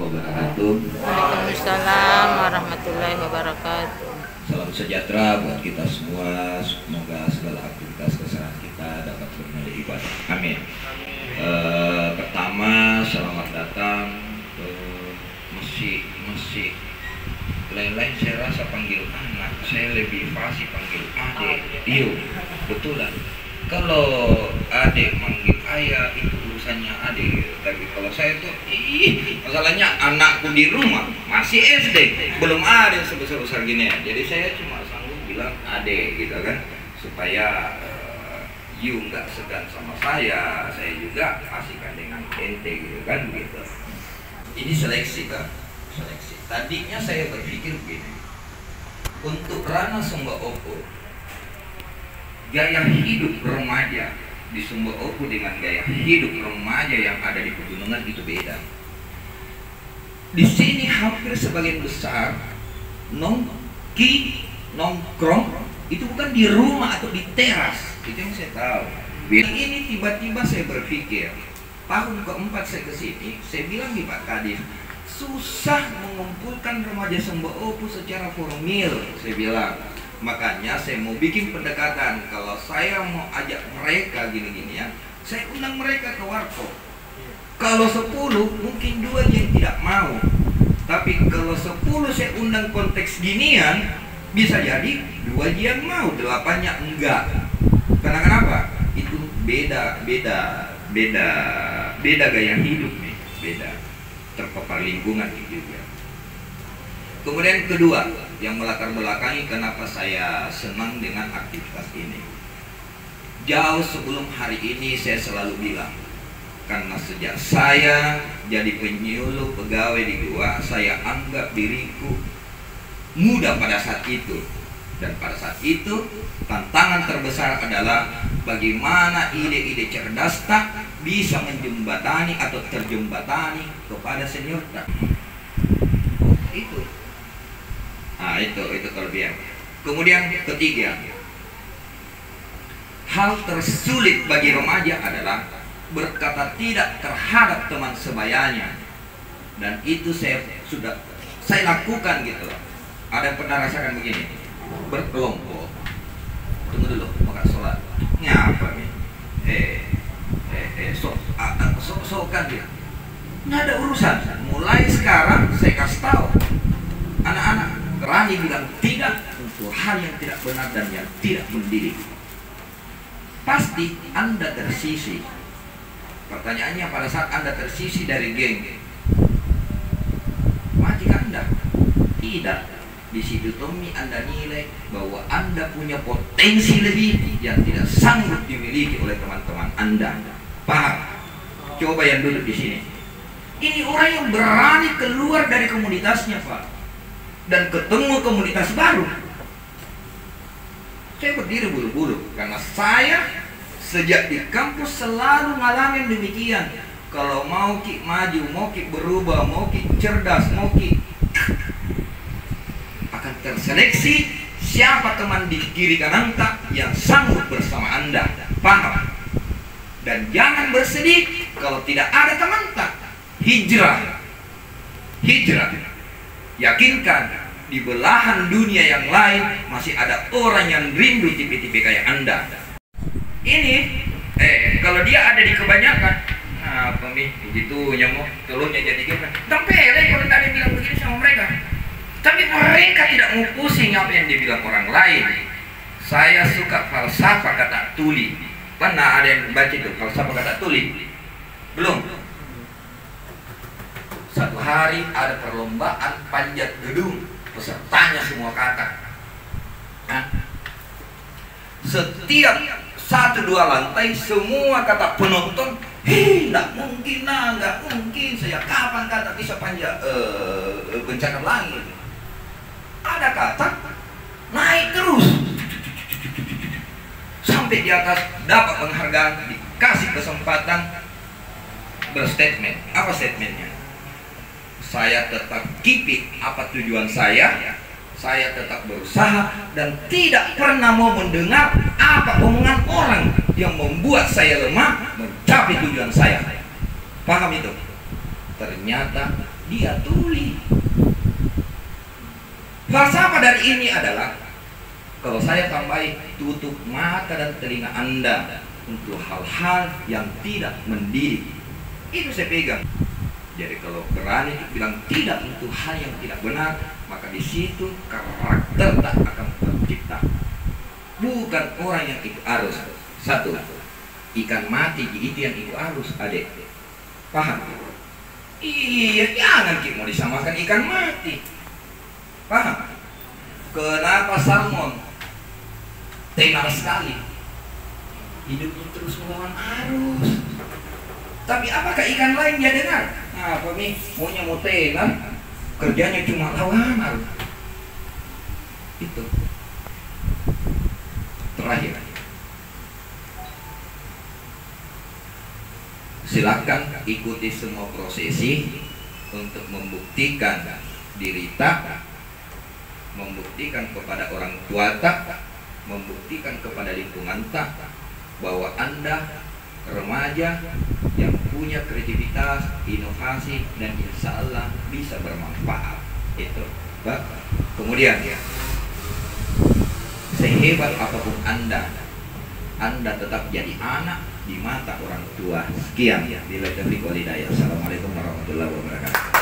wabarakatuh. Waalaikumsalam warahmatullahi wabarakatuh. Salam sejahtera buat kita semua. Semoga segala aktivitas kesehatan kita dapat bernilai ibadah. Amin. Pertama, selamat datang ke masih lain-lain saya rasa panggil anak, saya lebih fasih panggil adik. Iya, betulan. Kalau adik manggil ayah itu urusannya adik, tapi kalau saya tuh masalahnya anakku di rumah masih SD, belum ada yang sebesar-besar gini ya. Jadi saya cuma sanggup bilang adik gitu kan, supaya you nggak segan sama saya juga asihkan dengan ente gitu kan gitu. Ini seleksi kan, seleksi. Tadinya saya berpikir begini, untuk Rana Sumba Opo, gaya hidup remaja di Sumba Opo dengan gaya hidup remaja yang ada di pegunungan itu beda. Di sini hampir sebagian besar nongkrong itu bukan di rumah atau di teras, itu yang saya tahu. Ini tiba-tiba saya berpikir, tahun keempat saya kesini, saya bilang di Pak Kadis, susah mengumpulkan remaja Sumba Opo secara formil, saya bilang. Makanya saya mau bikin pendekatan. Kalau saya mau ajak mereka gini-gini ya, saya undang mereka ke warkop. Kalau 10 mungkin 2 yang tidak mau. Tapi kalau 10 saya undang konteks ginian, bisa jadi 2 yang mau, 8-nya enggak. Karena kenapa? Itu beda gaya hidup nih, beda. Terpapar lingkungan juga. Kemudian kedua, yang melatar belakangi kenapa saya senang dengan aktivitas ini. Jauh sebelum hari ini saya selalu bilang, karena sejak saya jadi penyuluh pegawai di gua, saya anggap diriku muda pada saat itu. Dan pada saat itu tantangan terbesar adalah bagaimana ide-ide cerdas tak bisa menjembatani atau terjembatani kepada senior tak. Itu. Nah, itu kelebihan. Kemudian ketiga, hal tersulit bagi remaja adalah berkata tidak terhadap teman sebayanya. Dan itu saya lakukan gitu loh. Ada yang pernah rasakan begini, berkelompok, tunggu dulu, mau sholat, ngapa nih? Sok-sokan dia, nggak ada urusan. Mulai sekarang saya kasih tahu anak-anak, berani bilang tidak untuk hal yang tidak benar dan yang tidak mendidik. Pasti Anda tersisi. Pertanyaannya, pada saat Anda tersisi dari geng, mati Anda? Tidak. Di situ Tommy Anda nilai bahwa Anda punya potensi lebih yang tidak sanggup dimiliki oleh teman-teman Anda. Paham? Coba yang duduk di sini. Ini orang yang berani keluar dari komunitasnya, Pak, dan ketemu komunitas baru. Saya berdiri bulu-bulu karena saya sejak di kampus selalu ngalamin demikian. Kalau mau ki maju, mau ki berubah, mau ki cerdas, mau ki akan terseleksi siapa teman di kiri kanan tak yang sanggup bersama Anda. Paham? Dan jangan bersedih kalau tidak ada teman tak. Hijrah. Yakinkan di belahan dunia yang lain masih ada orang yang rindu tipe-tipe kayak Anda. Ini kalau dia ada di kebanyakan, apa nih begitunya mau telurnya jadi gimana? Tempeleng kalau tadi bilang begini sama mereka. Tapi mereka tidak mau pusing apa yang dibilang orang lain. Saya suka falsafah kata tuli. Pernah ada yang baca itu falsafah kata tuli? Belum. Satu hari ada perlombaan panjat gedung, pesertanya semua kata. Setiap 1-2 lantai semua kata penonton, nggak mungkin, nggak mungkin. Saya kapan kata bisa panjat pencakar langit? Ada kata naik terus sampai di atas, dapat penghargaan, dikasih kesempatan berstatement. Apa statementnya? Saya tetap keep apa tujuan saya tetap berusaha dan tidak pernah mau mendengar apa omongan orang yang membuat saya lemah mencapai tujuan saya. Paham itu? ternyata dia tuli. Falsafah dari ini adalah, kalau saya tambahin, tutup mata dan telinga Anda untuk hal-hal yang tidak mendidik. Itu saya pegang. Jadi kalau berani bilang tidak untuk hal yang tidak benar, maka di situ karakter tak akan tercipta. Bukan orang yang ikut arus. Satu, ikan mati itu yang ikut arus, adik. Paham? Iya, jangan kita mau disamakan ikan mati. Paham? Kenapa salmon tenar sekali? Hidupnya terus melawan arus. Tapi apakah ikan lain dia dengar? Apa nih? Maunya mau tenar, kerjanya cuma lawan arus. Itu. Terakhir, silakan ikuti semua prosesi untuk membuktikan diri tak, membuktikan kepada orang tua tak, membuktikan kepada lingkungan tak, bahwa Anda remaja yang punya kreativitas, inovasi, dan insya Allah bisa bermanfaat. Itu. Kemudian ya, sehebat apapun Anda tetap jadi anak di mata orang tua. Sekian ya. Bila taufiq wal hidayah. Assalamualaikum warahmatullahi wabarakatuh.